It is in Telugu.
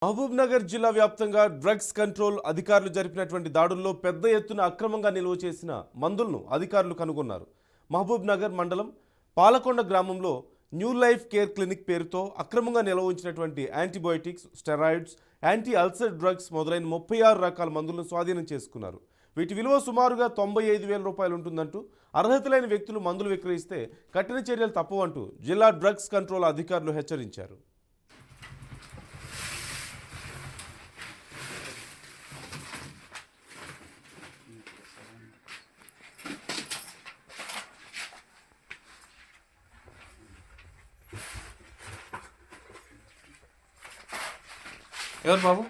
మహబూబ్ నగర్ జిల్లా వ్యాప్తంగా డ్రగ్స్ కంట్రోల్ అధికారులు జరిపినటువంటి దాడుల్లో పెద్ద ఎత్తున అక్రమంగా నిల్వ చేసిన మందులను అధికారులు కనుగొన్నారు. మహబూబ్ నగర్ మండలం పాలకొండ గ్రామంలో న్యూ లైఫ్ కేర్ క్లినిక్ పేరుతో అక్రమంగా నిల్వ ఉంచినటువంటి antibiotics, steroids, anti ulcer drugs మొదలైన 36 రకాల మందులను స్వాధీనం చేసుకున్నారు. వీటి విలువ సుమారుగా 95,000 రూపాయలు ఉంటుందంటూ, అర్హత లేని వ్యక్తులు మందులు విక్రయిస్తే కఠిన చర్యలు తప్పవంటూ జిల్లా డ్రగ్స్ కంట్రోల్ అధికారులు హెచ్చరించారు. ఎవరు బాబు?